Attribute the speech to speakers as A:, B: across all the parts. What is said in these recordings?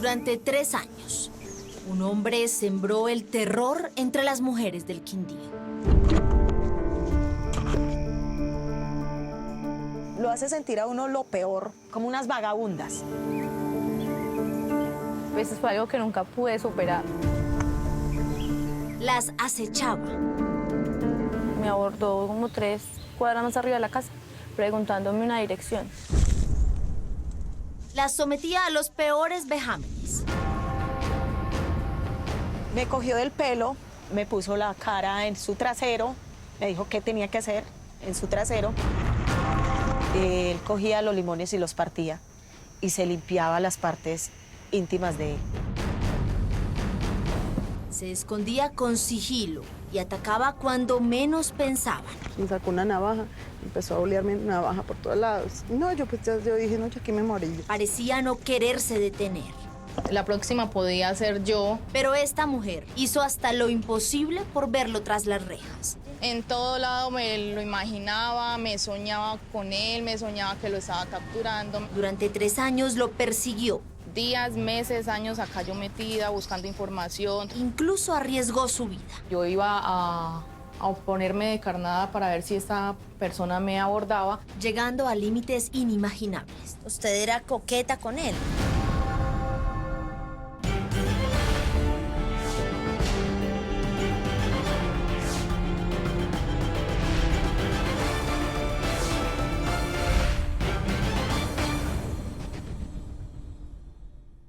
A: Durante 3 años, un hombre sembró el terror entre las mujeres del Quindío.
B: Lo hace sentir a uno lo peor, como unas vagabundas.
C: Pues fue algo que nunca pude superar.
A: Las acechaba.
C: Me abordó como 3 cuadras más arriba de la casa, preguntándome una dirección.
A: Las sometía a los peores vejámenes.
B: Me cogió del pelo, me puso la cara en su trasero, me dijo qué tenía que hacer en su trasero. Él cogía los limones y los partía y se limpiaba las partes íntimas de él.
A: Se escondía con sigilo y atacaba cuando menos pensaban.
D: Me sacó una navaja, empezó a olearme navaja por todos lados. No, yo dije, no, yo aquí me morí.
A: Parecía no quererse detener.
C: La próxima podía ser yo.
A: Pero esta mujer hizo hasta lo imposible por verlo tras las rejas.
C: En todo lado me lo imaginaba, me soñaba con él, me soñaba que lo estaba capturando.
A: Durante 3 años lo persiguió.
C: Días, meses, años acá yo metida, buscando información.
A: Incluso arriesgó su vida.
C: Yo iba a ponerme de carnada para ver si esta persona me abordaba.
A: Llegando a límites inimaginables. Usted era coqueta con él.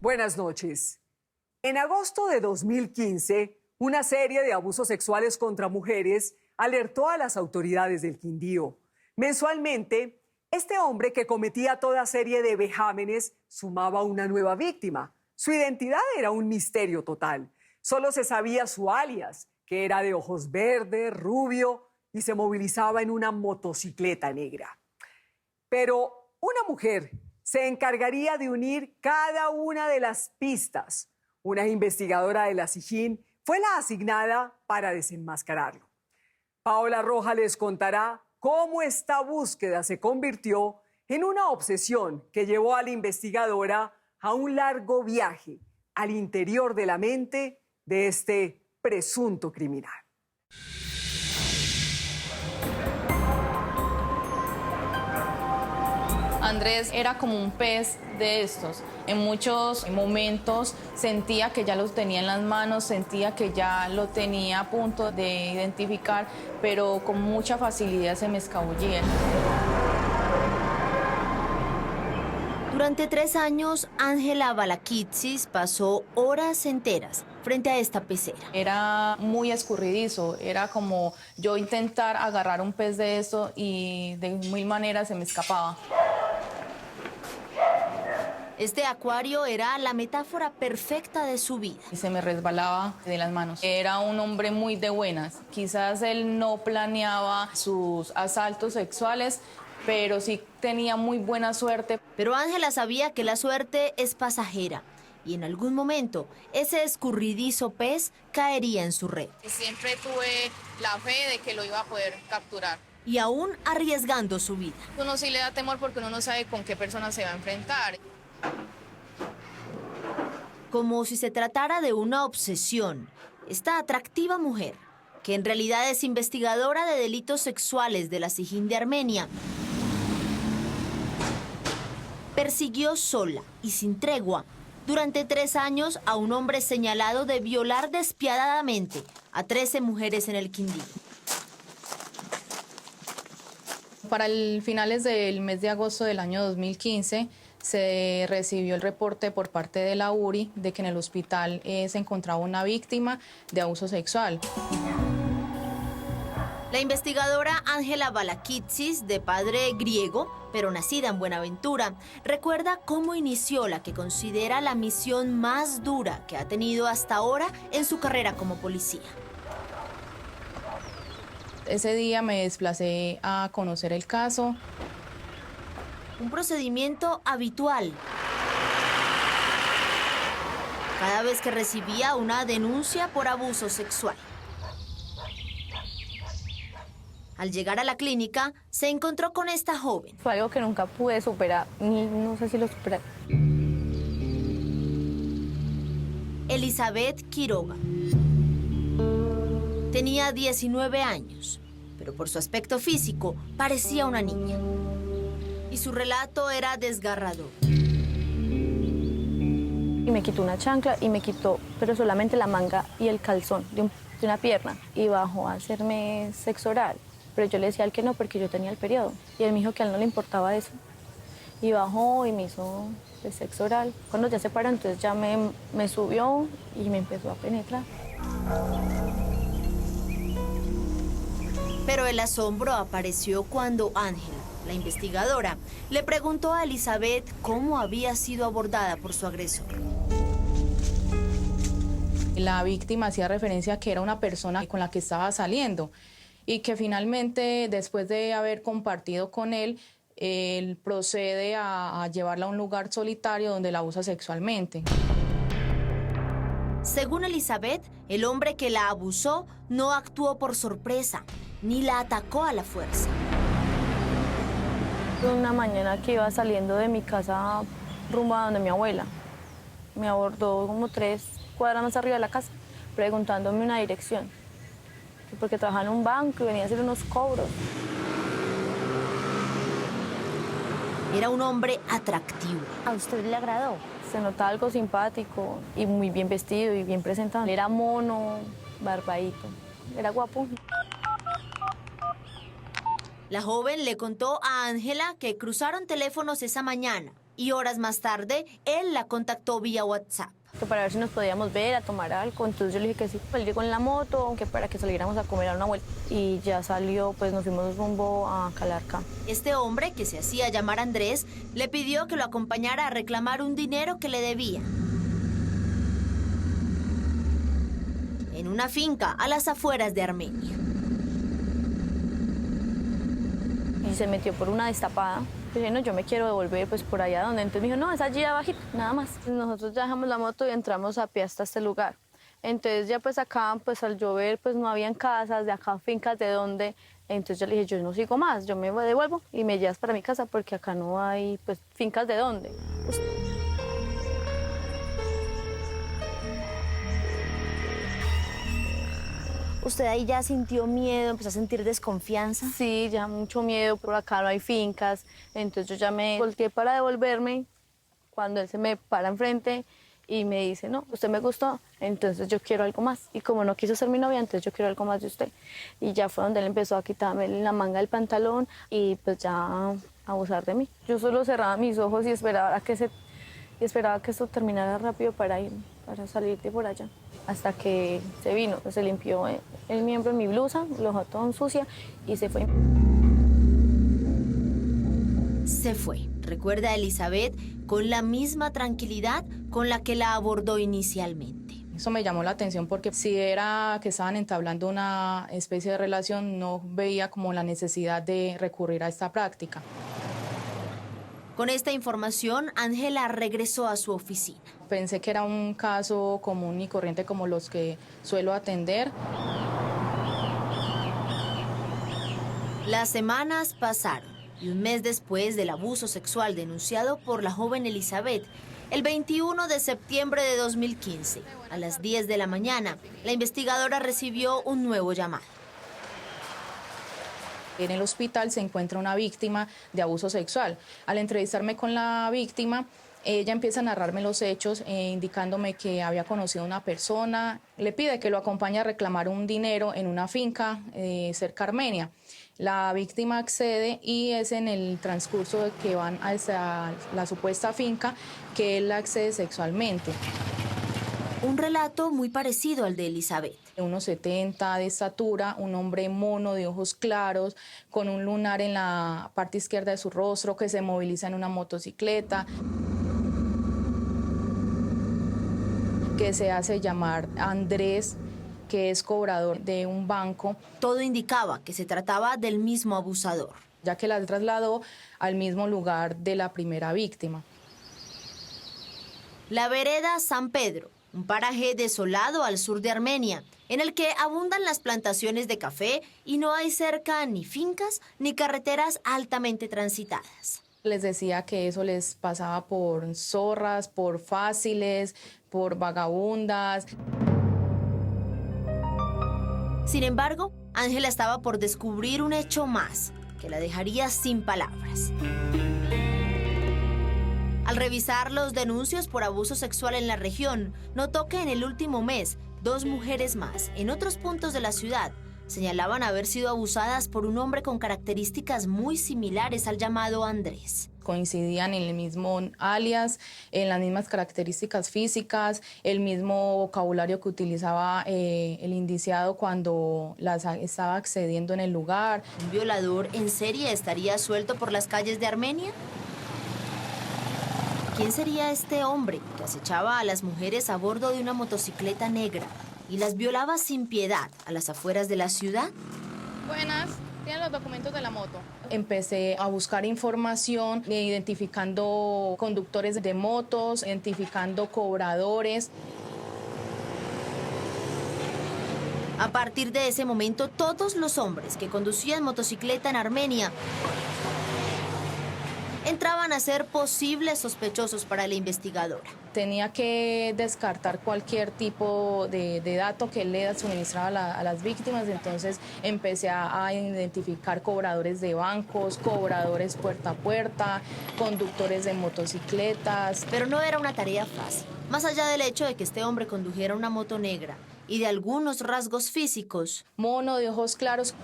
E: Buenas noches. En agosto de 2015, una serie de abusos sexuales contra mujeres alertó a las autoridades del Quindío. Mensualmente, este hombre que cometía toda serie de vejámenes sumaba una nueva víctima. Su identidad era un misterio total. Solo se sabía su alias, que era de ojos verdes, rubio y se movilizaba en una motocicleta negra. Pero una mujer se encargaría de unir cada una de las pistas. Una investigadora de la SIJIN fue la asignada para desenmascararlo. Paola Roja les contará cómo esta búsqueda se convirtió en una obsesión que llevó a la investigadora a un largo viaje al interior de la mente de este presunto criminal.
C: Andrés era como un pez de estos. En muchos momentos sentía que ya los tenía en las manos, sentía que ya lo tenía a punto de identificar, pero con mucha facilidad se me escabullía.
A: Durante 3 años, Ángela Balakitsis pasó horas enteras frente a esta pecera.
C: Era muy escurridizo, era como yo intentar agarrar un pez de esto y de mil maneras se me escapaba.
A: Este acuario era la metáfora perfecta de su vida.
C: Y se me resbalaba de las manos. Era un hombre muy de buenas. Quizás él no planeaba sus asaltos sexuales, pero sí tenía muy buena suerte.
A: Pero Ángela sabía que la suerte es pasajera y en algún momento ese escurridizo pez caería en su red.
C: Siempre tuve la fe de que lo iba a poder capturar.
A: Y aún arriesgando su vida.
C: Uno sí le da temor porque uno no sabe con qué persona se va a enfrentar.
A: Como si se tratara de una obsesión, esta atractiva mujer, que en realidad es investigadora de delitos sexuales de la SIJIN de Armenia, persiguió sola y sin tregua durante 3 años a un hombre señalado de violar despiadadamente a 13 mujeres en el Quindío.
C: Para el finales del mes de agosto del año 2015, se recibió el reporte por parte de la URI de que en el hospital se encontraba una víctima de abuso sexual.
A: La investigadora Ángela Balakitsis, de padre griego, pero nacida en Buenaventura, recuerda cómo inició la que considera la misión más dura que ha tenido hasta ahora en su carrera como policía.
C: Ese día me desplacé a conocer el caso.
A: Un procedimiento habitual. Cada vez que recibía una denuncia por abuso sexual. Al llegar a la clínica, se encontró con esta joven.
C: Fue algo que nunca pude superar, no sé si lo superé.
A: Elizabeth Quiroga. Tenía 19 años, pero por su aspecto físico parecía una niña. Y su relato era desgarrador.
F: Y me quitó una chancla y me quitó, pero solamente la manga y el calzón de una pierna. Y bajó a hacerme sexo oral. Pero yo le decía a él que no, porque yo tenía el periodo. Y él me dijo que a él no le importaba eso. Y bajó y me hizo el sexo oral. Cuando ya se paró, entonces ya me subió y me empezó a penetrar.
A: Pero el asombro apareció cuando Ángela, la investigadora, le preguntó a Elizabeth cómo había sido abordada por su agresor.
C: La víctima hacía referencia a que era una persona con la que estaba saliendo y que finalmente, después de haber compartido con él procede a llevarla a un lugar solitario donde la abusa sexualmente.
A: Según Elizabeth, el hombre que la abusó no actuó por sorpresa, ni la atacó a la fuerza.
F: Una mañana que iba saliendo de mi casa rumbo a donde mi abuela, me abordó como 3 cuadras más arriba de la casa, preguntándome una dirección, porque trabajaba en un banco y venía a hacer unos cobros.
A: Era un hombre atractivo.
F: ¿A usted le agradó? Se notaba algo simpático y muy bien vestido y bien presentado. Era mono, barbadito, era guapo.
A: La joven le contó a Ángela que cruzaron teléfonos esa mañana y horas más tarde él la contactó vía WhatsApp.
F: Que para ver si nos podíamos ver, a tomar algo. Entonces yo le dije que sí. Él llegó en la moto, que para que saliéramos a comer a una vuelta. Y ya salió, pues nos fuimos rumbo a Calarcá.
A: Este hombre, que se hacía llamar Andrés, le pidió que lo acompañara a reclamar un dinero que le debía. En una finca a las afueras de Armenia.
F: Y se metió por una destapada. Dije, no, yo me quiero devolver pues por allá donde. Entonces me dijo, no, es allí abajito, nada más. Nosotros ya dejamos la moto y entramos a pie hasta este lugar. Entonces ya pues acá, pues al llover, pues no habían casas, de acá fincas de donde. Entonces yo le dije, yo no sigo más, yo me devuelvo y me llevas para mi casa porque acá no hay pues fincas de donde.
A: ¿Usted ahí ya sintió miedo, empezó a sentir desconfianza?
F: Sí, ya mucho miedo, por acá no hay fincas. Entonces yo ya me volteé para devolverme cuando él se me para enfrente y me dice, no, usted me gustó, entonces yo quiero algo más. Y como no quiso ser mi novia, entonces yo quiero algo más de usted. Y ya fue donde él empezó a quitarme la manga del pantalón y pues ya a abusar de mí. Yo solo cerraba mis ojos y esperaba que esto terminara rápido para salir de por allá. Hasta que se vino, se limpió el miembro en mi blusa, lo dejó todo sucia y se fue.
A: Se fue, recuerda Elizabeth, con la misma tranquilidad con la que la abordó inicialmente.
C: Eso me llamó la atención porque si era que estaban entablando una especie de relación, no veía como la necesidad de recurrir a esta práctica.
A: Con esta información, Ángela regresó a su oficina.
C: Pensé que era un caso común y corriente como los que suelo atender.
A: Las semanas pasaron y un mes después del abuso sexual denunciado por la joven Elizabeth, el 21 de septiembre de 2015, a las 10 de la mañana, la investigadora recibió un nuevo llamado.
C: En el hospital se encuentra una víctima de abuso sexual. Al entrevistarme con la víctima, ella empieza a narrarme los hechos, indicándome que había conocido a una persona. Le pide que lo acompañe a reclamar un dinero en una finca cerca a Armenia. La víctima accede y es en el transcurso de que van hacia la supuesta finca que él la accede sexualmente.
A: Un relato muy parecido al de Elizabeth.
C: Unos 70 de estatura, un hombre mono de ojos claros, con un lunar en la parte izquierda de su rostro, que se moviliza en una motocicleta, que se hace llamar Andrés, que es cobrador de un banco.
A: Todo indicaba que se trataba del mismo abusador,
C: Ya que la trasladó al mismo lugar de la primera víctima.
A: la vereda San Pedro, un paraje desolado al sur de Armenia, en el que abundan las plantaciones de café y no hay cerca ni fincas ni carreteras altamente transitadas.
C: Les decía que eso les pasaba por zorras, por fáciles, por vagabundas.
A: Sin embargo, Ángela estaba por descubrir un hecho más que la dejaría sin palabras. Al revisar los denuncios por abuso sexual en la región, notó que en el último mes, 2 mujeres más, en otros puntos de la ciudad, señalaban haber sido abusadas por un hombre con características muy similares al llamado Andrés.
C: Coincidían en el mismo alias, en las mismas características físicas, el mismo vocabulario que utilizaba el indiciado cuando las estaba accediendo en el lugar.
A: ¿Un violador en serie estaría suelto por las calles de Armenia? ¿Quién sería este hombre que acechaba a las mujeres a bordo de una motocicleta negra y las violaba sin piedad a las afueras de la ciudad?
C: Buenas, ¿tienen los documentos de la moto? Empecé a buscar información, identificando conductores de motos, identificando cobradores.
A: A partir de ese momento, todos los hombres que conducían motocicleta en Armenia entraban a ser posibles sospechosos para la investigadora.
C: Tenía que descartar cualquier tipo de dato que él le suministraba a las víctimas, entonces empecé a identificar cobradores de bancos, cobradores puerta a puerta, conductores de motocicletas.
A: Pero no era una tarea fácil. Más allá del hecho de que este hombre condujera una moto negra y de algunos rasgos físicos.
C: Mono, de ojos claros.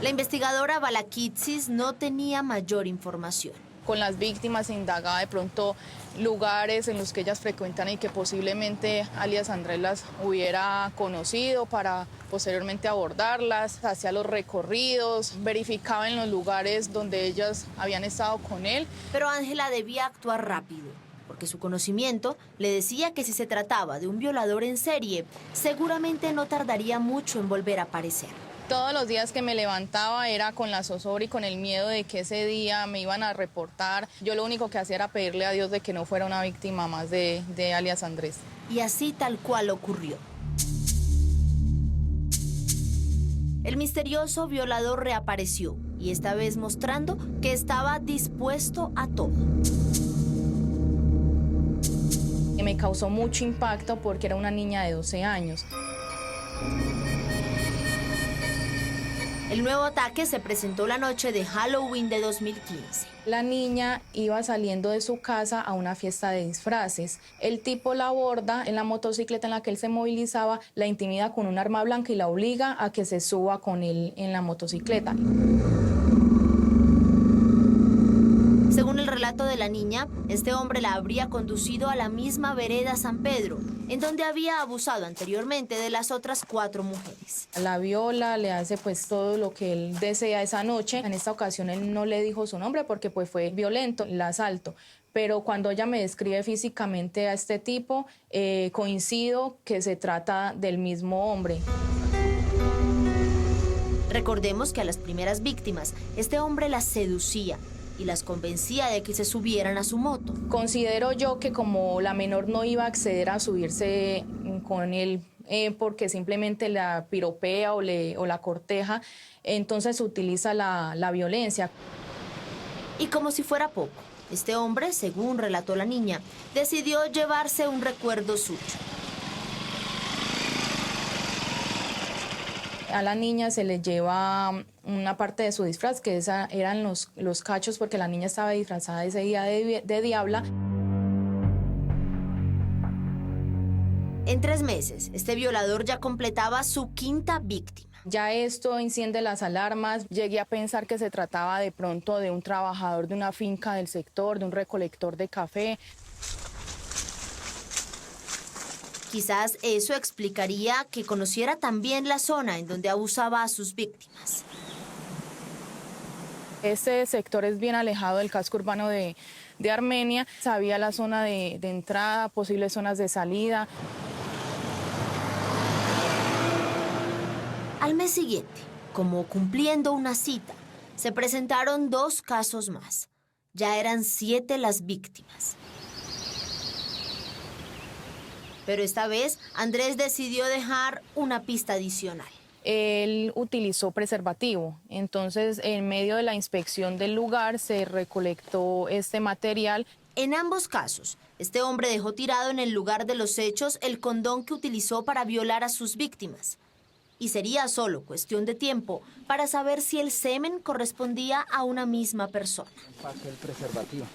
A: La investigadora Balakitsis no tenía mayor información.
C: Con las víctimas se indagaba de pronto lugares en los que ellas frecuentan y que posiblemente alias Andrés las hubiera conocido para posteriormente abordarlas, hacía los recorridos, verificaba en los lugares donde ellas habían estado con él.
A: Pero Ángela debía actuar rápido, porque su conocimiento le decía que si se trataba de un violador en serie, seguramente no tardaría mucho en volver a aparecer.
C: Todos los días que me levantaba era con la zozobra y con el miedo de que ese día me iban a reportar. Yo lo único que hacía era pedirle a Dios de que no fuera una víctima más de alias Andrés.
A: Y así tal cual ocurrió. El misterioso violador reapareció y esta vez mostrando que estaba dispuesto a todo.
C: Me causó mucho impacto porque era una niña de 12 años.
A: El nuevo ataque se presentó la noche de Halloween de 2015.
C: La niña iba saliendo de su casa a una fiesta de disfraces. El tipo la aborda en la motocicleta en la que él se movilizaba, la intimida con un arma blanca y la obliga a que se suba con él en la motocicleta.
A: Según el relato de la niña, este hombre la habría conducido a la misma vereda San Pedro, en donde había abusado anteriormente de las otras 4 mujeres.
C: La viola, le hace pues todo lo que él desea esa noche. En esta ocasión él no le dijo su nombre porque pues fue violento el asalto. Pero cuando ella me describe físicamente a este tipo, coincido que se trata del mismo hombre.
A: Recordemos que a las primeras víctimas, este hombre las seducía y las convencía de que se subieran a su moto.
C: Considero yo que como la menor no iba a acceder a subirse con él porque simplemente la piropea o la corteja, entonces utiliza la violencia.
A: Y como si fuera poco, este hombre, según relató la niña, decidió llevarse un recuerdo suyo.
C: A la niña se le lleva una parte de su disfraz, que eran los cachos, porque la niña estaba disfrazada ese día de diabla.
A: En 3 meses, este violador ya completaba su 5ª víctima.
C: Ya esto enciende las alarmas. Llegué a pensar que se trataba de pronto de un trabajador de una finca del sector, de un recolector de café.
A: Quizás eso explicaría que conociera también la zona en donde abusaba a sus víctimas.
C: Este sector es bien alejado del casco urbano de Armenia. Sabía la zona de entrada, posibles zonas de salida.
A: Al mes siguiente, como cumpliendo una cita, se presentaron 2 casos más. Ya eran 7 las víctimas. Pero esta vez, Andrés decidió dejar una pista adicional.
C: él utilizó preservativo. Entonces, en medio de la inspección del lugar se recolectó este material.
A: En ambos casos, este hombre dejó tirado en el lugar de los hechos el condón que utilizó para violar a sus víctimas. Y sería solo cuestión de tiempo para saber si el semen correspondía a una misma persona.
G: Paso el preservativo.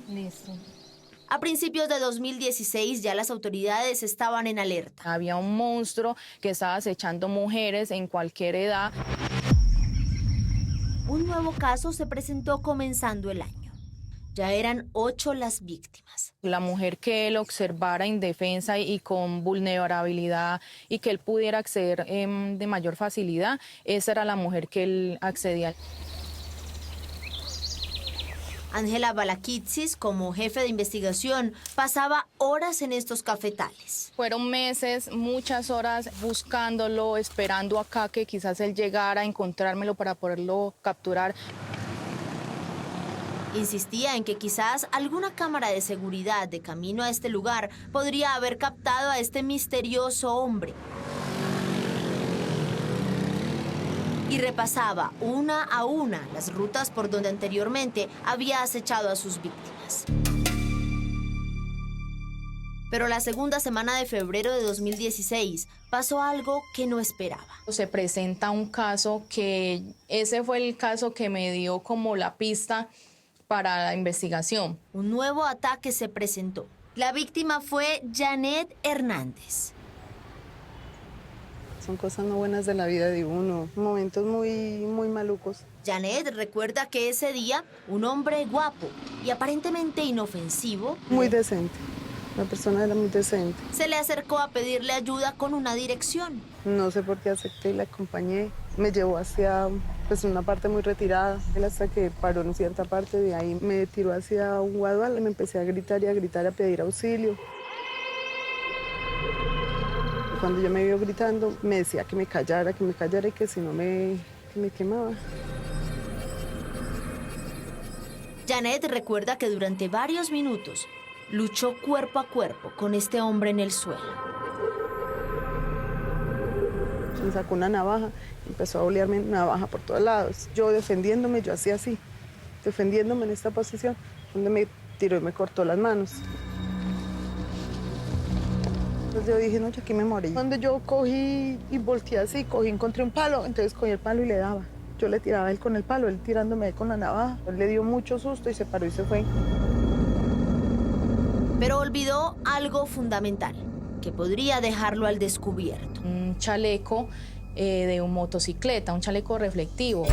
C: Listo.
A: A principios de 2016 ya las autoridades estaban en alerta.
C: Había un monstruo que estaba acechando mujeres en cualquier edad.
A: Un nuevo caso se presentó comenzando el año. Ya eran 8 las víctimas.
C: La mujer que él observara indefensa y con vulnerabilidad y que él pudiera acceder de mayor facilidad, esa era la mujer que él accedía.
A: Ángela Balakitsis, como jefe de investigación, pasaba horas en estos cafetales.
C: Fueron meses, muchas horas buscándolo, esperando acá que quizás él llegara a encontrármelo para poderlo capturar.
A: Insistía en que quizás alguna cámara de seguridad de camino a este lugar podría haber captado a este misterioso hombre. Y repasaba una a una las rutas por donde anteriormente había acechado a sus víctimas. Pero la segunda semana de febrero de 2016 pasó algo que no esperaba.
C: Se presenta un caso que ese fue el caso que me dio como la pista para la investigación.
A: Un nuevo ataque se presentó. La víctima fue Janet Hernández.
D: Son cosas no buenas de la vida de uno, momentos muy malucos.
A: Janet recuerda que ese día un hombre guapo y aparentemente inofensivo,
D: Muy decente, la persona era muy decente.
A: se le acercó a pedirle ayuda con una dirección.
D: No sé por qué acepté y la acompañé. Me llevó hacia una parte muy retirada. Él hasta que paró en cierta parte de ahí me tiró hacia un guadual y me empecé a gritar y a gritar, a pedir auxilio. Cuando yo me vio gritando, me decía que me callara y que si no me quemaba.
A: Janet recuerda que durante varios minutos luchó cuerpo a cuerpo con este hombre en el suelo.
D: Me sacó una navaja, empezó a olearme una navaja por todos lados. Yo defendiéndome, yo hacía así, defendiéndome en esta posición, donde me tiró y me cortó las manos. Entonces yo dije, no, yo aquí me morí. Cuando yo cogí y volteé así, encontré un palo, entonces cogí el palo y le daba. Yo le tiraba a él con el palo, él tirándome con la navaja. Él le dio mucho susto y se paró y se fue.
A: Pero olvidó algo fundamental, que podría dejarlo al descubierto.
C: Un chaleco de un motocicleta, un chaleco reflectivo.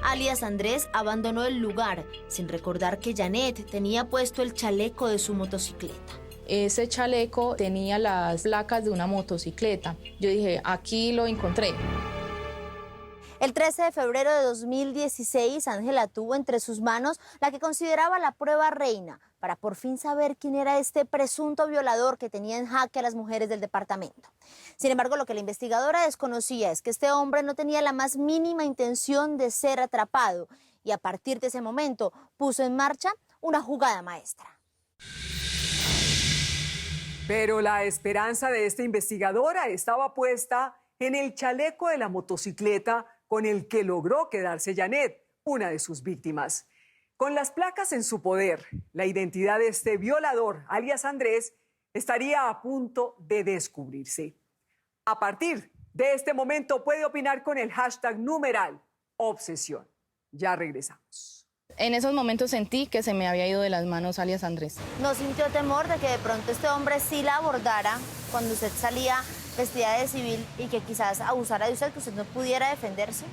A: Alias Andrés abandonó el lugar sin recordar que Janet tenía puesto el chaleco de su motocicleta.
C: Ese chaleco tenía las placas de una motocicleta. Yo dije, aquí lo encontré.
A: El 13 de febrero de 2016, Ángela tuvo entre sus manos la que consideraba la prueba reina para por fin saber quién era este presunto violador que tenía en jaque a las mujeres del departamento. Sin embargo, lo que la investigadora desconocía es que este hombre no tenía la más mínima intención de ser atrapado y a partir de ese momento puso en marcha una jugada maestra.
E: Pero la esperanza de esta investigadora estaba puesta en el chaleco de la motocicleta con el que logró quedarse Janet, una de sus víctimas. Con las placas en su poder, la identidad de este violador, alias Andrés, estaría a punto de descubrirse. A partir de este momento puede opinar con el hashtag numeral obsesión. Ya regresamos.
C: En esos momentos sentí que se me había ido de las manos alias Andrés.
A: ¿No sintió temor de que de pronto este hombre sí la abordara cuando usted salía vestida de civil y que quizás abusara de usted, que usted no pudiera defenderse?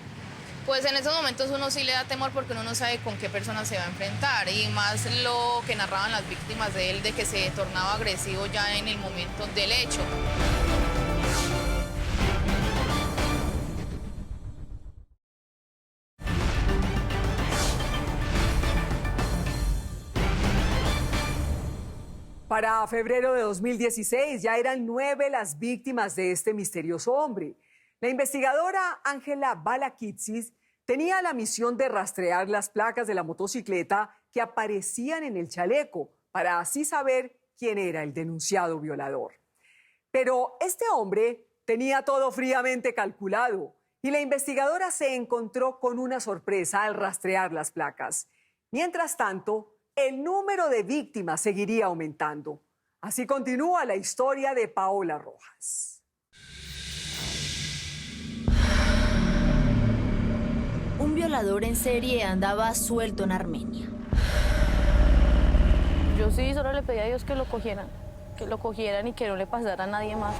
C: Pues en esos momentos uno sí le da temor porque uno no sabe con qué persona se va a enfrentar y más lo que narraban las víctimas de él, de que se tornaba agresivo ya en el momento del hecho.
E: Para febrero de 2016 ya eran 9 las víctimas de este misterioso hombre. La investigadora Ángela Balakitsis tenía la misión de rastrear las placas de la motocicleta que aparecían en el chaleco para así saber quién era el denunciado violador. Pero este hombre tenía todo fríamente calculado y la investigadora se encontró con una sorpresa al rastrear las placas. Mientras tanto, el número de víctimas seguiría aumentando. Así continúa la historia de Paola Rojas.
A: Un violador en serie andaba suelto en Armenia.
F: Yo sí solo le pedí a Dios que lo cogieran y que no le pasara a nadie más.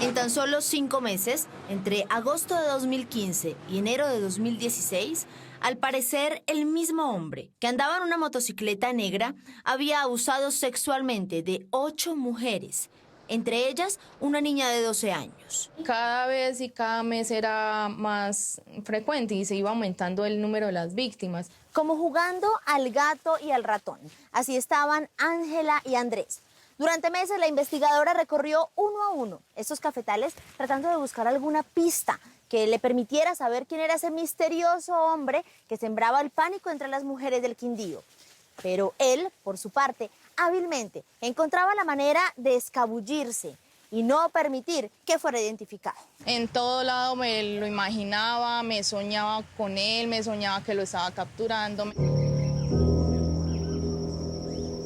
A: En tan solo 5 meses, entre agosto de 2015 y enero de 2016, al parecer el mismo hombre que andaba en una motocicleta negra había abusado sexualmente de 8 mujeres, entre ellas una niña de 12 años.
C: Cada vez y cada mes era más frecuente y se iba aumentando el número de las víctimas.
A: Como jugando al gato y al ratón. Así estaban Ángela y Andrés. Durante meses la investigadora recorrió uno a uno estos cafetales tratando de buscar alguna pista que le permitiera saber quién era ese misterioso hombre que sembraba el pánico entre las mujeres del Quindío. Pero él, por su parte, hábilmente encontraba la manera de escabullirse y no permitir que fuera identificado.
C: En todo lado me lo imaginaba, me soñaba con él, me soñaba que lo estaba capturando.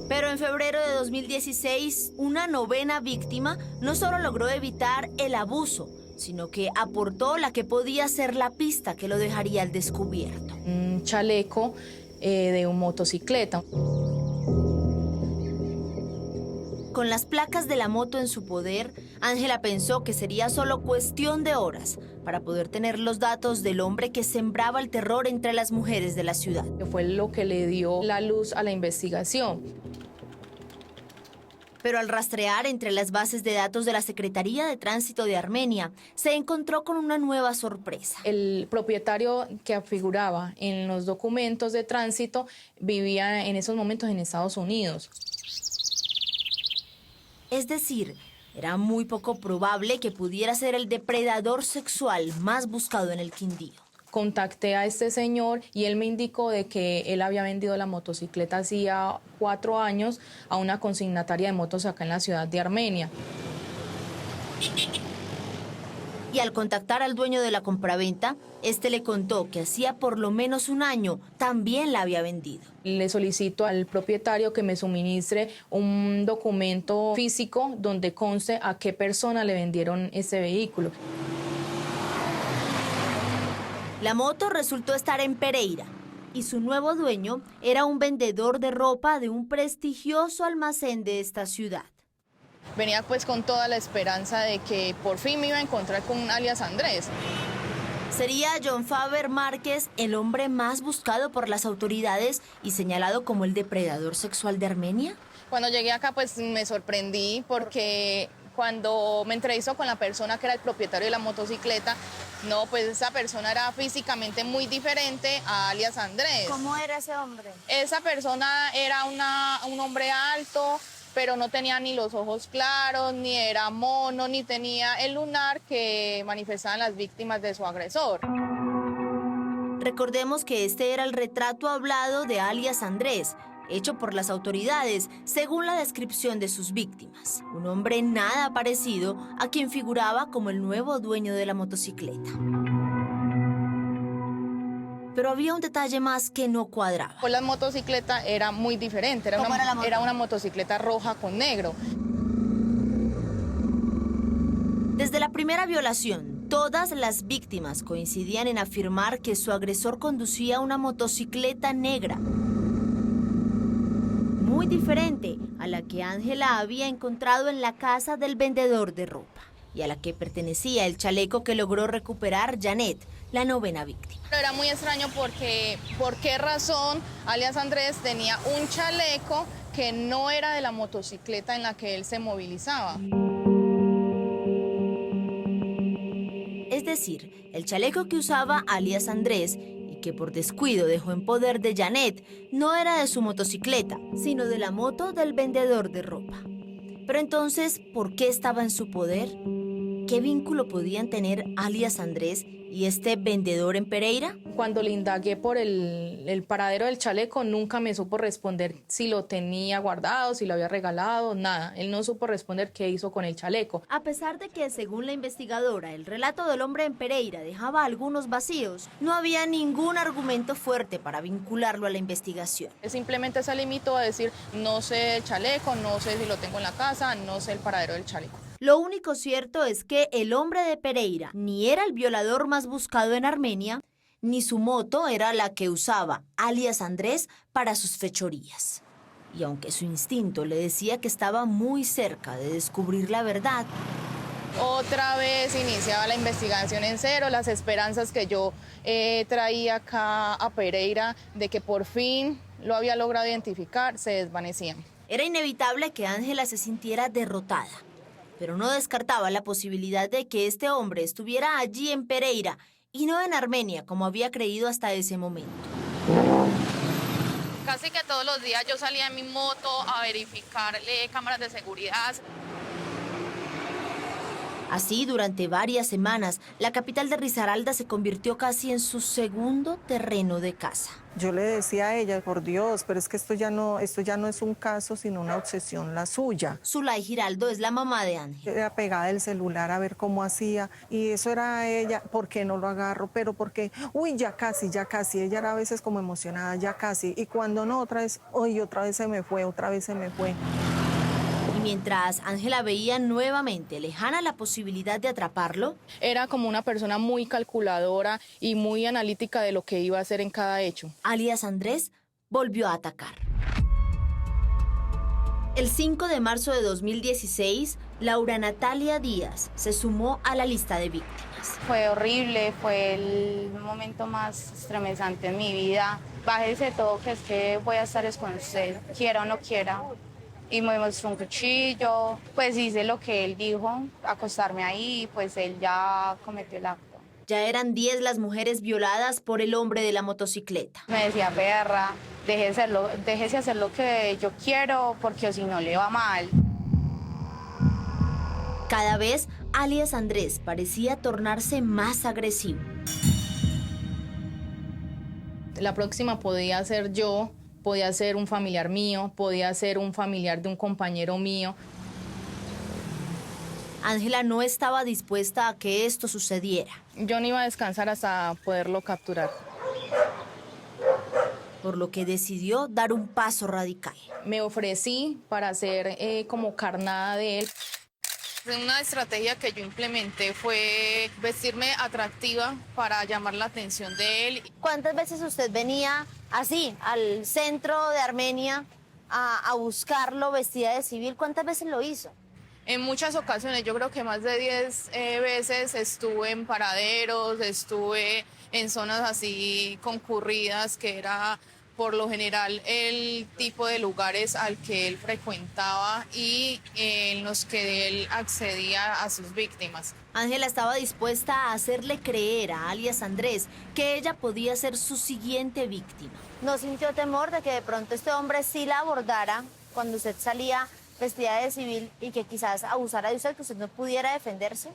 A: Pero en febrero de 2016, una 9ª víctima no solo logró evitar el abuso, sino que aportó la que podía ser la pista que lo dejaría al descubierto.
C: Un chaleco de una motocicleta.
A: Con las placas de la moto en su poder, Ángela pensó que sería solo cuestión de horas para poder tener los datos del hombre que sembraba el terror entre las mujeres de la ciudad.
C: Que fue lo que le dio la luz a la investigación.
A: Pero al rastrear entre las bases de datos de la Secretaría de Tránsito de Armenia, se encontró con una nueva sorpresa.
C: El propietario que figuraba en los documentos de tránsito vivía en esos momentos en Estados Unidos.
A: Es decir, era muy poco probable que pudiera ser el depredador sexual más buscado en el Quindío.
C: Contacté a este señor y él me indicó de que él había vendido la motocicleta hacía 4 años a una consignataria de motos acá en la ciudad de Armenia.
A: Y al contactar al dueño de la compraventa, este le contó que hacía por lo menos 1 año también la había vendido.
C: Le solicito al propietario que me suministre un documento físico donde conste a qué persona le vendieron ese vehículo.
A: La moto resultó estar en Pereira y su nuevo dueño era un vendedor de ropa de un prestigioso almacén de esta ciudad.
C: Venía pues con toda la esperanza de que por fin me iba a encontrar con alias Andrés.
A: ¿Sería John Faber Márquez el hombre más buscado por las autoridades y señalado como el depredador sexual de Armenia?
C: Cuando llegué acá pues me sorprendí porque cuando me entrevistó con la persona que era el propietario de la motocicleta, no, pues esa persona era físicamente muy diferente a alias Andrés.
F: ¿Cómo era ese hombre?
C: Esa persona era un hombre alto, pero no tenía ni los ojos claros, ni era mono, ni tenía el lunar que manifestaban las víctimas de su agresor.
A: Recordemos que este era el retrato hablado de alias Andrés, hecho por las autoridades, según la descripción de sus víctimas. Un hombre nada parecido a quien figuraba como el nuevo dueño de la motocicleta. Pero había un detalle más que no cuadraba.
C: Pues la motocicleta era muy diferente, era una motocicleta roja con negro.
A: Desde la primera violación, todas las víctimas coincidían en afirmar que su agresor conducía una motocicleta negra, muy diferente a la que Ángela había encontrado en la casa del vendedor de ropa y a la que pertenecía el chaleco que logró recuperar Janet, la 9ª víctima.
C: Pero era muy extraño porque, ¿por qué razón alias Andrés tenía un chaleco que no era de la motocicleta en la que él se movilizaba?
A: Es decir, el chaleco que usaba alias Andrés y que por descuido dejó en poder de Janet no era de su motocicleta, sino de la moto del vendedor de ropa. Pero entonces, ¿por qué estaba en su poder? ¿Qué vínculo podían tener alias Andrés y este vendedor en Pereira?
C: Cuando le indagué por el paradero del chaleco, nunca me supo responder si lo tenía guardado, si lo había regalado, nada. Él no supo responder qué hizo con el chaleco.
A: A pesar de que, según la investigadora, el relato del hombre en Pereira dejaba algunos vacíos, no había ningún argumento fuerte para vincularlo a la investigación.
C: Simplemente se limitó a decir, no sé el chaleco, no sé si lo tengo en la casa, no sé el paradero del chaleco.
A: Lo único cierto es que el hombre de Pereira ni era el violador más buscado en Armenia, ni su moto era la que usaba alias Andrés para sus fechorías. Y aunque su instinto le decía que estaba muy cerca de descubrir la verdad,
C: Otra vez iniciaba la investigación en cero, las esperanzas que yo traía acá a Pereira de que por fin lo había logrado identificar se desvanecían.
A: era inevitable que Ángela se sintiera derrotada, pero no descartaba la posibilidad de que este hombre estuviera allí en Pereira y no en Armenia como había creído hasta ese momento.
C: Casi que todos los días yo salía en mi moto a verificar cámaras de seguridad.
A: Así, durante varias semanas, la capital de Risaralda se convirtió casi en su segundo terreno de caza.
B: Yo le decía a ella, por Dios, pero es que esto ya no es un caso, sino una obsesión la suya.
A: Zulay Giraldo es la mamá de Ángel.
B: Era pegada del celular a ver cómo hacía, y eso era ella, ¿por qué no lo agarro? Pero porque, uy, ya casi, ella era a veces como emocionada, ya casi, y cuando no, otra vez, uy, otra vez se me fue.
A: Y mientras Ángela veía nuevamente lejana la posibilidad de atraparlo,
C: Era como una persona muy calculadora y muy analítica de lo que iba a hacer en cada hecho.
A: alias Andrés volvió a atacar. El 5 de marzo de 2016, Laura Natalia Díaz se sumó a la lista de víctimas.
F: Fue horrible, fue el momento más estremecante en mi vida. Bájese todo, que es que voy a estar con usted, quiera o no quiera. Y me mostró un cuchillo, pues hice lo que él dijo, acostarme ahí, pues él ya cometió el acto.
A: Ya eran 10 las mujeres violadas por el hombre de la motocicleta.
F: Me decía, perra, déjese hacer lo que yo quiero, porque si no le va mal.
A: Cada vez, alias Andrés parecía tornarse más agresivo.
C: La próxima podía ser yo, podía ser un familiar mío, podía ser un familiar de un compañero mío.
A: Ángela no estaba dispuesta a que esto sucediera,
C: Yo no iba a descansar hasta poderlo capturar.
A: por lo que decidió dar un paso radical.
C: Me ofrecí para hacer como carnada de él. Una estrategia que yo implementé fue vestirme atractiva para llamar la atención de él.
A: ¿Cuántas veces usted venía así, al centro de Armenia, a buscarlo vestida de civil? ¿Cuántas veces lo hizo?
C: En muchas ocasiones, yo creo que más de 10 veces estuve en paraderos, estuve en zonas así concurridas, que era por lo general el tipo de lugares al que él frecuentaba y en los que él accedía a sus víctimas.
A: Ángela estaba dispuesta a hacerle creer a alias Andrés que ella podía ser su siguiente víctima. ¿No sintió temor de que de pronto este hombre sí la abordara cuando usted salía vestida de civil y que quizás abusara de usted, que usted no pudiera defenderse?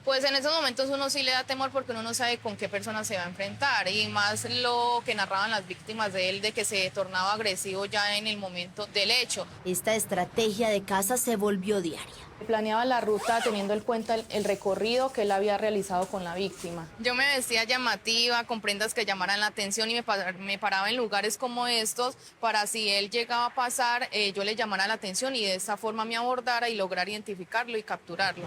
C: Pues en esos momentos uno sí le da temor porque uno no sabe con qué persona se va a enfrentar, y más lo que narraban las víctimas de él, de que se tornaba agresivo ya en el momento del hecho.
A: Esta estrategia de caza se volvió diaria.
C: Planeaba la ruta teniendo en cuenta el recorrido que él había realizado con la víctima. Yo me vestía llamativa, con prendas que llamaran la atención, y me paraba en lugares como estos para, si él llegaba a pasar, yo le llamara la atención y de esta forma me abordara y lograr identificarlo y capturarlo.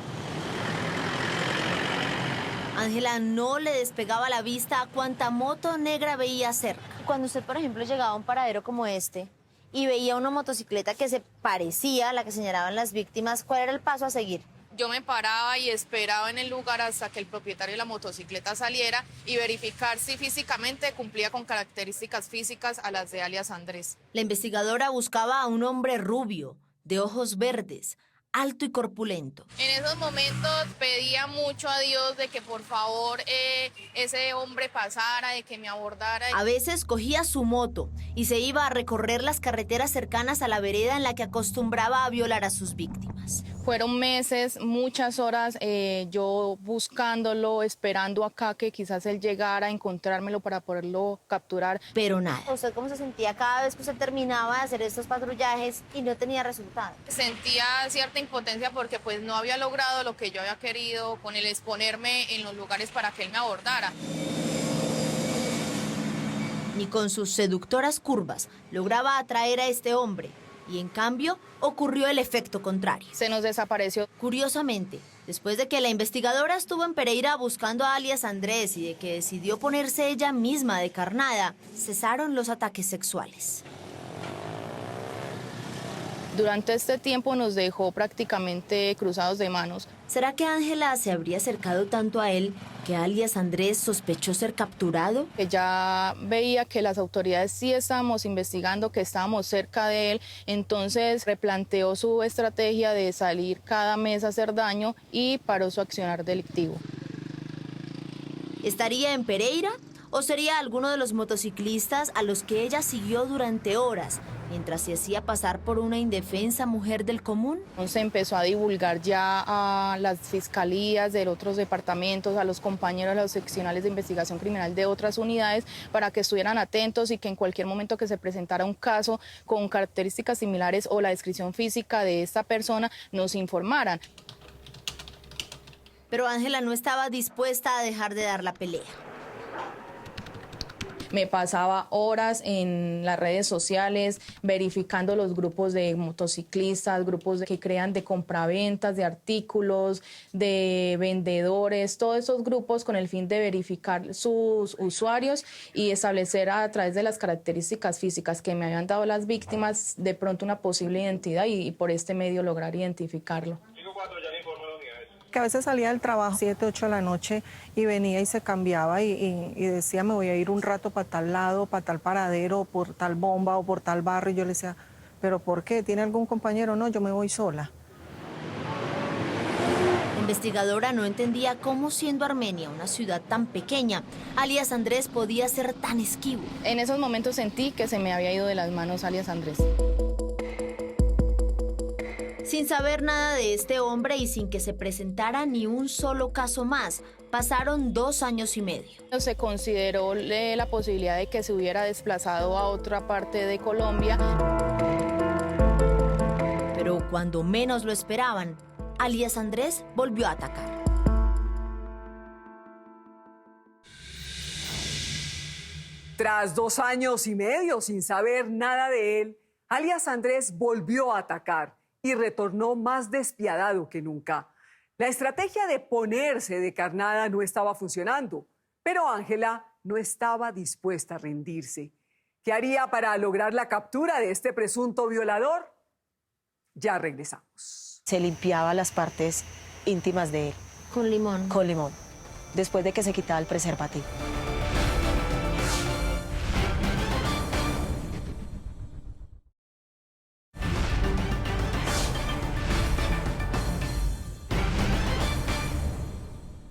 A: Ángela no le despegaba la vista a cuanta moto negra veía cerca. Cuando usted, por ejemplo, llegaba a un paradero como este y veía una motocicleta que se parecía a la que señalaban las víctimas, ¿cuál era el paso a seguir?
C: Yo me paraba y esperaba en el lugar hasta que el propietario de la motocicleta saliera y verificar si físicamente cumplía con características físicas a las de alias Andrés.
A: La investigadora buscaba a un hombre rubio, de ojos verdes, alto y corpulento.
C: En esos momentos pedía mucho a Dios de que por favor ese hombre pasara, de que me abordara.
A: A veces cogía su moto y se iba a recorrer las carreteras cercanas a la vereda en la que acostumbraba a violar a sus víctimas.
C: Fueron meses, muchas horas, yo buscándolo, esperando acá que quizás él llegara a encontrármelo para poderlo capturar.
A: Pero nada.
G: ¿Usted cómo se sentía cada vez que usted terminaba de hacer estos patrullajes y no tenía resultado?
C: Sentía cierta impotencia porque pues no había logrado lo que yo había querido con el exponerme en los lugares para que él me abordara.
A: Ni con sus seductoras curvas lograba atraer a este hombre. Y en cambio, ocurrió el efecto contrario.
C: Se nos desapareció.
A: Curiosamente, después de que la investigadora estuvo en Pereira buscando a alias Andrés y de que decidió ponerse ella misma de carnada, cesaron los ataques sexuales.
C: Durante este tiempo nos dejó prácticamente cruzados de manos.
A: ¿Será que Ángela se habría acercado tanto a él que alias Andrés sospechó ser capturado?
C: Que ya veía que las autoridades sí estábamos investigando, que estábamos cerca de él, entonces replanteó su estrategia de salir cada mes a hacer daño y paró su accionar delictivo.
A: ¿Estaría en Pereira o sería alguno de los motociclistas a los que ella siguió durante horas, mientras se hacía pasar por una indefensa mujer del común?
C: Se empezó a divulgar ya a las fiscalías de otros departamentos, a los compañeros de los seccionales de investigación criminal de otras unidades, para que estuvieran atentos y que en cualquier momento que se presentara un caso con características similares o la descripción física de esta persona, nos informaran.
A: Pero Ángela no estaba dispuesta a dejar de dar la pelea.
C: Me pasaba horas en las redes sociales verificando los grupos de motociclistas, que crean de compraventas, de artículos, de vendedores, todos esos grupos con el fin de verificar sus usuarios y establecer a través de las características físicas que me habían dado las víctimas de pronto una posible identidad y por este medio lograr identificarlo.
H: Que a veces salía del trabajo 7, 8 de la noche y venía y se cambiaba y decía me voy a ir un rato para tal lado, para tal paradero, por tal bomba o por tal barrio. Y yo le decía, ¿pero por qué? ¿Tiene algún compañero? No, yo me voy sola.
A: La investigadora no entendía cómo, siendo Armenia una ciudad tan pequeña, alias Andrés podía ser tan esquivo.
C: En esos momentos sentí que se me había ido de las manos alias Andrés.
A: Sin saber nada de este hombre y sin que se presentara ni un solo caso más, pasaron 2 años y medio.
C: Se consideró la posibilidad de que se hubiera desplazado a otra parte de Colombia.
A: Pero cuando menos lo esperaban, alias Andrés volvió a atacar.
E: Tras 2 años y medio sin saber nada de él, alias Andrés volvió a atacar y retornó más despiadado que nunca. La estrategia de ponerse de carnada no estaba funcionando, pero Ángela no estaba dispuesta a rendirse. ¿Qué haría para lograr la captura de este presunto violador? Ya regresamos.
B: Se limpiaba las partes íntimas de él.
A: Con limón.
B: Con limón, después de que se quitaba el preservativo.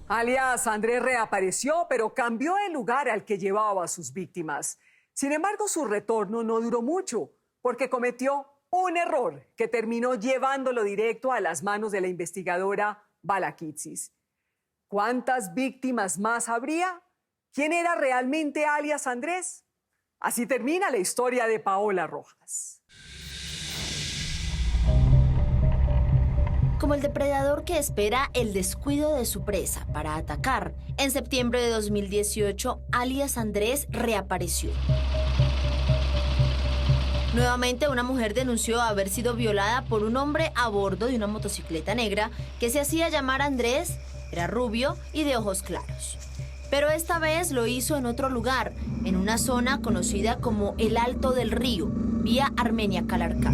E: Alias Andrés reapareció, pero cambió el lugar al que llevaba a sus víctimas. Sin embargo, su retorno no duró mucho, porque cometió un error que terminó llevándolo directo a las manos de la investigadora Balakitsis. ¿Cuántas víctimas más habría? ¿Quién era realmente alias Andrés? Así termina la historia de Paola Rojas.
A: Como el depredador que espera el descuido de su presa para atacar, en septiembre de 2018, alias Andrés reapareció. Nuevamente, una mujer denunció haber sido violada por un hombre a bordo de una motocicleta negra que se hacía llamar Andrés, era rubio y de ojos claros. Pero esta vez lo hizo en otro lugar, en una zona conocida como el Alto del Río, vía Armenia-Calarcá.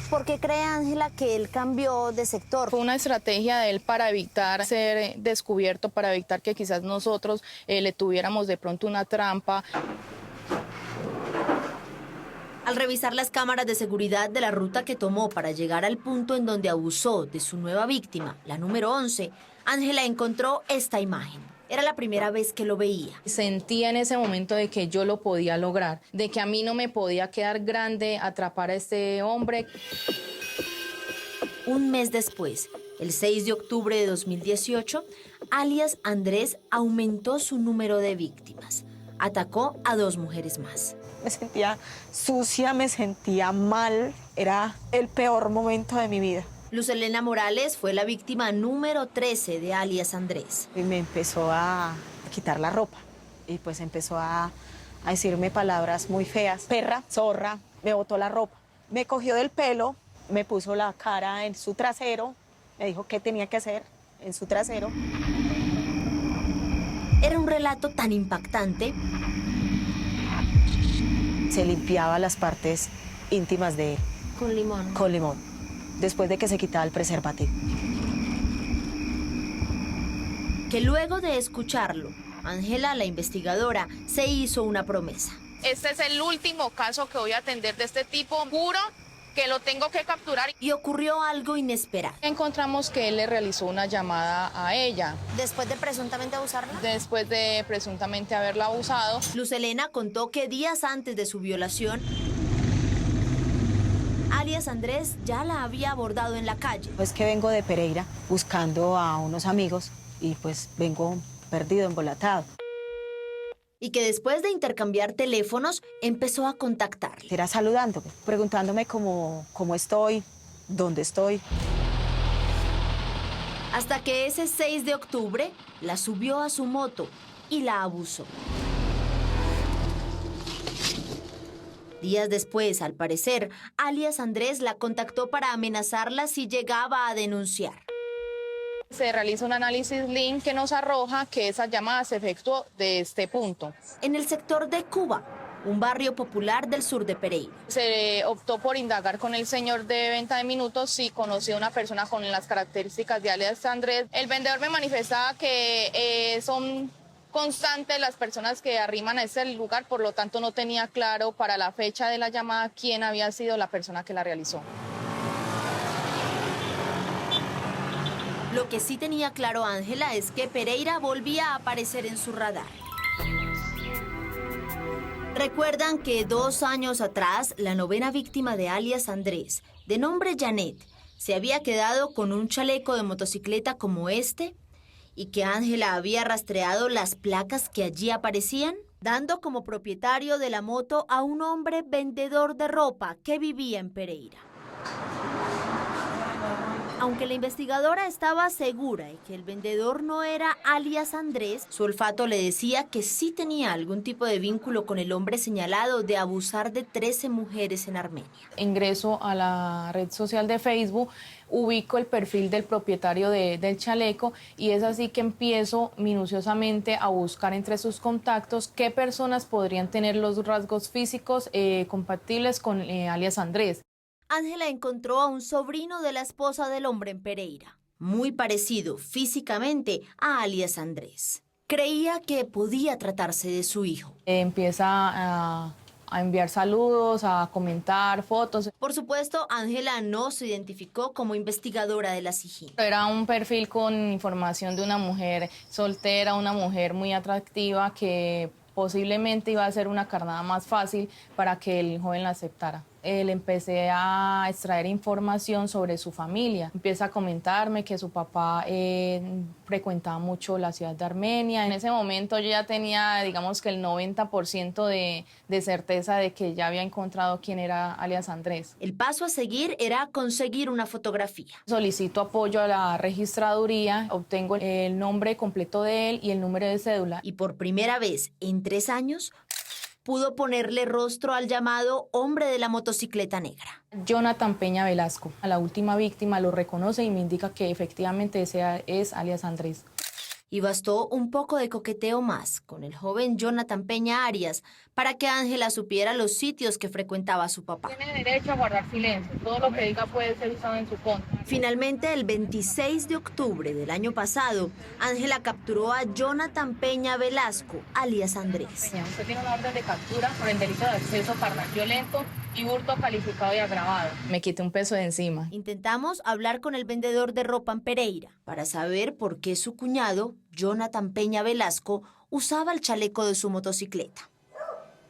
G: ¿Por qué cree Ángela que él cambió de sector?
C: Fue una estrategia de él para evitar ser descubierto, para evitar que quizás nosotros le tuviéramos de pronto una trampa.
A: Al revisar las cámaras de seguridad de la ruta que tomó para llegar al punto en donde abusó de su nueva víctima, la número 11, Ángela encontró esta imagen. Era la primera vez que lo veía.
C: Sentía en ese momento de que yo lo podía lograr, de que a mí no me podía quedar grande atrapar a este hombre.
A: Un mes después, el 6 de octubre de 2018, alias Andrés aumentó su número de víctimas. Atacó a 2 mujeres más.
B: Me sentía sucia, me sentía mal. Era el peor momento de mi vida.
A: Luz Helena Morales fue la víctima número 13 de alias Andrés.
B: Y me empezó a quitar la ropa. Y pues empezó a decirme palabras muy feas. Perra, zorra, me botó la ropa. Me cogió del pelo, me puso la cara en su trasero. Me dijo qué tenía que hacer en su trasero.
A: Era un relato tan impactante.
B: Se limpiaba las partes íntimas de él.
A: Con limón.
B: Con limón. Después de que se quitaba el preservativo.
A: Que luego de escucharlo, Ángela, la investigadora, se hizo una promesa.
C: Este es el último caso que voy a atender de este tipo. Juro que lo tengo que capturar.
A: Y ocurrió algo inesperado.
C: Encontramos que él le realizó una llamada a ella.
G: Después de presuntamente abusarla.
C: Después de presuntamente haberla abusado.
A: Luz Helena contó que días antes de su violación, alias Andrés ya la había abordado en la calle.
B: Pues que vengo de Pereira buscando a unos amigos y pues vengo perdido, embolatado.
A: Y que después de intercambiar teléfonos, empezó a contactarle.
B: Era saludándome, preguntándome cómo estoy, dónde estoy.
A: Hasta que ese 6 de octubre la subió a su moto y la abusó. Días después, al parecer, alias Andrés la contactó para amenazarla si llegaba a denunciar.
C: Se realiza un análisis link que nos arroja que esa llamada se efectuó de este punto.
A: En el sector de Cuba, un barrio popular del sur de Pereira.
C: Se optó por indagar con el señor de venta de minutos si conocía a una persona con las características de alias Andrés. El vendedor me manifestaba que son constantes las personas que arriman a ese lugar, por lo tanto no tenía claro para la fecha de la llamada quién había sido la persona que la realizó.
A: Lo que sí tenía claro Ángela es que Pereira volvía a aparecer en su radar. Recuerdan que 2 años atrás, la 9ª víctima de alias Andrés, de nombre Janet, se había quedado con un chaleco de motocicleta como este y que Ángela había rastreado las placas que allí aparecían, dando como propietario de la moto a un hombre vendedor de ropa que vivía en Pereira. Aunque la investigadora estaba segura de que el vendedor no era alias Andrés, su olfato le decía que sí tenía algún tipo de vínculo con el hombre señalado de abusar de 13 mujeres en Armenia.
C: Ingreso a la red social de Facebook, ubico el perfil del propietario del chaleco y es así que empiezo minuciosamente a buscar entre sus contactos qué personas podrían tener los rasgos físicos compatibles con alias Andrés.
A: Ángela encontró a un sobrino de la esposa del hombre en Pereira, muy parecido físicamente a alias Andrés. Creía que podía tratarse de su hijo.
C: Empieza a enviar saludos, a comentar fotos.
A: Por supuesto, Ángela no se identificó como investigadora de la SIJIN.
C: Era un perfil con información de una mujer soltera, una mujer muy atractiva que posiblemente iba a ser una carnada más fácil para que el joven la aceptara. Le empecé a extraer información sobre su familia. Empieza a comentarme que su papá frecuentaba mucho la ciudad de Armenia. En ese momento yo ya tenía, digamos que el 90% de certeza de que ya había encontrado quién era alias Andrés.
A: El paso a seguir era conseguir una fotografía.
C: Solicito apoyo a la registraduría, obtengo el nombre completo de él y el número de cédula.
A: Y por primera vez en 3 años, pudo ponerle rostro al llamado hombre de la motocicleta negra.
C: Jonathan Peña Velasco, a la última víctima, lo reconoce y me indica que efectivamente ese es alias Andrés.
A: Y bastó un poco de coqueteo más con el joven Jonathan Peña Arias para que Ángela supiera los sitios que frecuentaba su papá.
C: Tiene derecho a guardar silencio, todo lo que diga puede ser usado en su contra.
A: Finalmente, el 26 de octubre del año pasado, Ángela capturó a Jonathan Peña Velasco, alias Andrés.
C: Peña, usted tiene una orden de captura por el delito de acceso carnal violento y hurto calificado y agravado. Me quité un peso de encima.
A: Intentamos hablar con el vendedor de ropa en Pereira para saber por qué su cuñado, Jonathan Peña Velasco, usaba el chaleco de su motocicleta.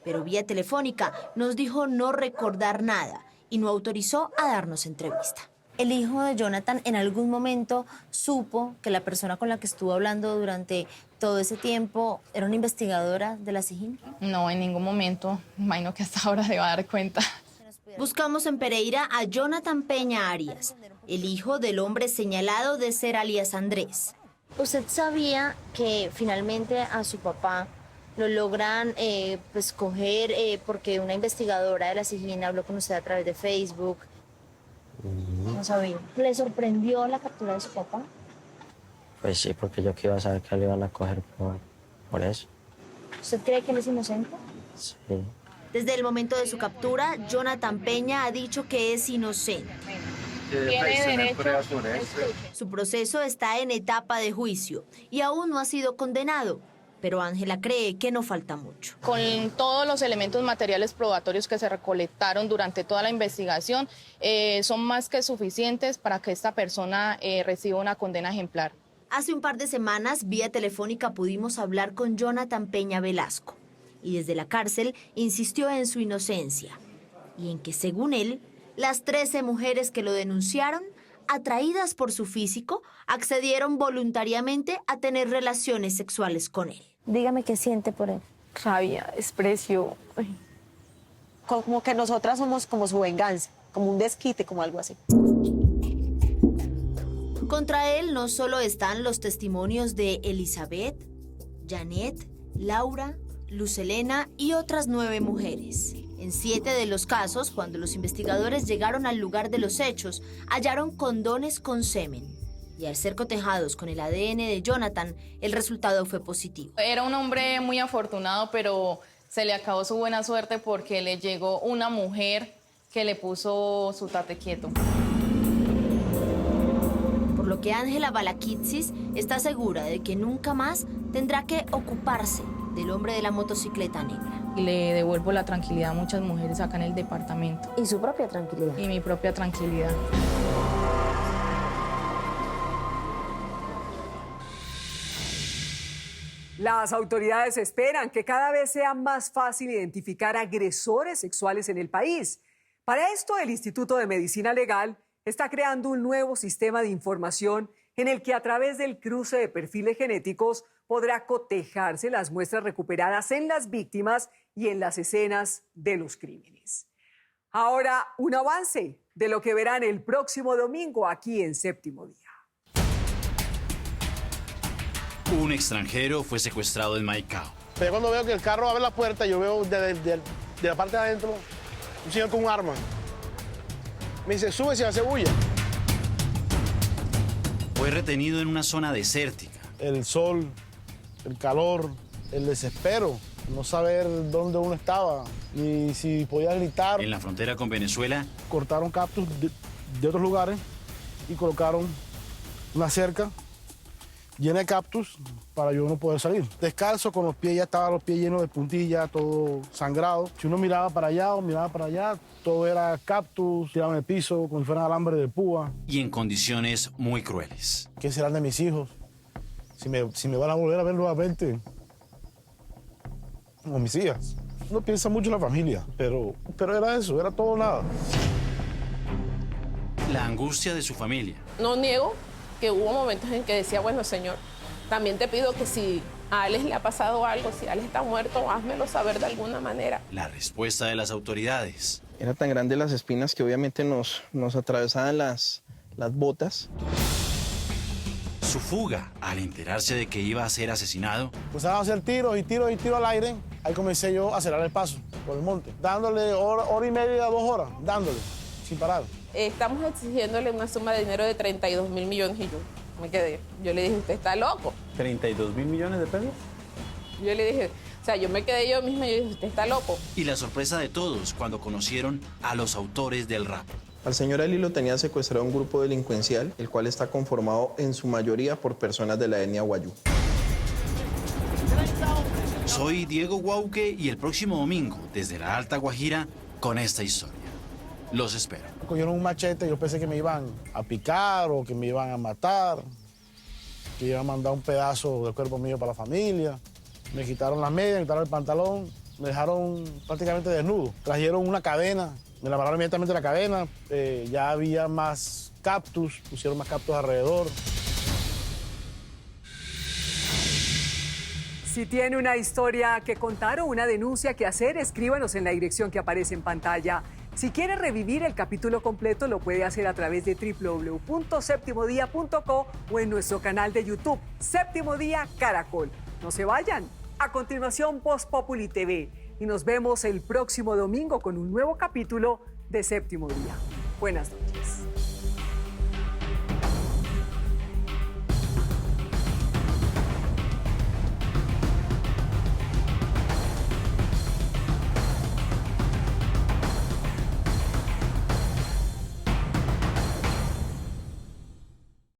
A: Pero vía telefónica nos dijo no recordar nada y no autorizó a darnos entrevista.
G: ¿El hijo de Jonathan en algún momento supo que la persona con la que estuvo hablando durante todo ese tiempo era una investigadora de la SIJIN?
C: No, en ningún momento. Imagino que hasta ahora se va a dar cuenta.
A: Buscamos en Pereira a Jonathan Peña Arias, el hijo del hombre señalado de ser alias Andrés.
G: ¿Usted sabía que finalmente a su papá lo logran pues coger porque una investigadora de la SIJIN habló con usted a través de Facebook? No sabía. ¿Le sorprendió la captura de su papá?
I: Pues sí, porque yo que iba a saber que lo iban a coger por eso.
G: ¿Usted cree que él es inocente?
I: Sí.
A: Desde el momento de su captura, Jonathan Peña ha dicho que es inocente.
C: Tiene derecho.
A: Su proceso está en etapa de juicio y aún no ha sido condenado. Pero Ángela cree que no falta mucho.
C: Con todos los elementos materiales probatorios que se recolectaron durante toda la investigación, son más que suficientes para que esta persona reciba una condena ejemplar.
A: Hace un par de semanas, vía telefónica, pudimos hablar con Jonathan Peña Velasco. Y desde la cárcel insistió en su inocencia. Y en que, según él, las 13 mujeres que lo denunciaron, atraídas por su físico, accedieron voluntariamente a tener relaciones sexuales con él.
G: Dígame qué siente por él.
F: Rabia, desprecio. Ay.
B: Como que nosotras somos como su venganza, como un desquite, como algo así.
A: Contra él no solo están los testimonios de Elizabeth, Janet, Laura, Luz Helena y otras 9 mujeres. En 7 de los casos, cuando los investigadores llegaron al lugar de los hechos, hallaron condones con semen. Y al ser cotejados con el ADN de Jonathan, el resultado fue positivo.
C: Era un hombre muy afortunado, pero se le acabó su buena suerte porque le llegó una mujer que le puso su tate quieto.
A: Por lo que Ángela Balakitsis está segura de que nunca más tendrá que ocuparse del hombre de la motocicleta negra.
C: Y le devuelvo la tranquilidad a muchas mujeres acá en el departamento.
G: Y su propia tranquilidad.
C: Y mi propia tranquilidad.
E: Las autoridades esperan que cada vez sea más fácil identificar agresores sexuales en el país. Para esto, el Instituto de Medicina Legal está creando un nuevo sistema de información en el que a través del cruce de perfiles genéticos podrá cotejarse las muestras recuperadas en las víctimas y en las escenas de los crímenes. Ahora, un avance de lo que verán el próximo domingo aquí en Séptimo Día.
J: Un extranjero fue secuestrado en Maicao.
K: Pero cuando veo que el carro abre la puerta, yo veo de la parte de adentro un señor con un arma. Me dice, súbese y hace bulla.
J: Fue retenido en una zona desértica.
K: El sol, el calor, el desespero, no saber dónde uno estaba, ni si podía gritar.
J: En la frontera con Venezuela.
K: Cortaron cactus de otros lugares y colocaron una cerca llena de cactus para yo no poder salir. Descalzo, con los pies, ya estaban los pies llenos de puntillas, todo sangrado. Si uno miraba para allá o miraba para allá, todo era cactus, tiraban el piso, como si fueran alambre de púa.
J: Y en condiciones muy crueles.
K: ¿Qué serán de mis hijos? Si me van a volver a ver nuevamente, como mis hijas. Uno piensa mucho en la familia, pero era eso, era todo o nada.
J: La angustia de su familia.
L: No niego que hubo momentos en que decía, bueno, Señor, también te pido que si a Alex le ha pasado algo, si Alex está muerto, házmelo saber de alguna manera.
J: La respuesta de las autoridades.
M: Era tan grande las espinas que obviamente nos atravesaban las botas.
J: Su fuga al enterarse de que iba a ser asesinado.
K: Pues a hacer tiros y tiros y tiros al aire. Ahí comencé yo a acelerar el paso por el monte, dándole hora y media, 2 horas, dándole, sin parar.
L: Estamos exigiéndole una suma de dinero de 32 mil millones y yo me quedé. Yo le dije, usted está loco.
N: ¿32 mil millones de pesos?
L: Yo le dije, o sea, yo me quedé yo misma y yo dije, usted está loco.
J: Y la sorpresa de todos cuando conocieron a los autores del rap.
M: Al señor Ali lo tenía secuestrado un grupo delincuencial, el cual está conformado en su mayoría por personas de la etnia wayuu.
J: Soy Diego Guauque y el próximo domingo, desde la Alta Guajira, con esta historia. Los espero.
K: Cogieron un machete, yo pensé que me iban a picar o que me iban a matar, que iban a mandar un pedazo del cuerpo mío para la familia. Me quitaron las medias, me quitaron el pantalón, me dejaron prácticamente desnudo. Trajeron una cadena, me la amarraron inmediatamente la cadena, ya había más cactus, pusieron más cactus alrededor.
E: Si tiene una historia que contar o una denuncia que hacer, escríbanos en la dirección que aparece en pantalla. Si quiere revivir el capítulo completo, lo puede hacer a través de www.septimodia.co o en nuestro canal de YouTube, Séptimo Día Caracol. No se vayan. A continuación, Voz Populi TV. Y nos vemos el próximo domingo con un nuevo capítulo de Séptimo Día. Buenas noches.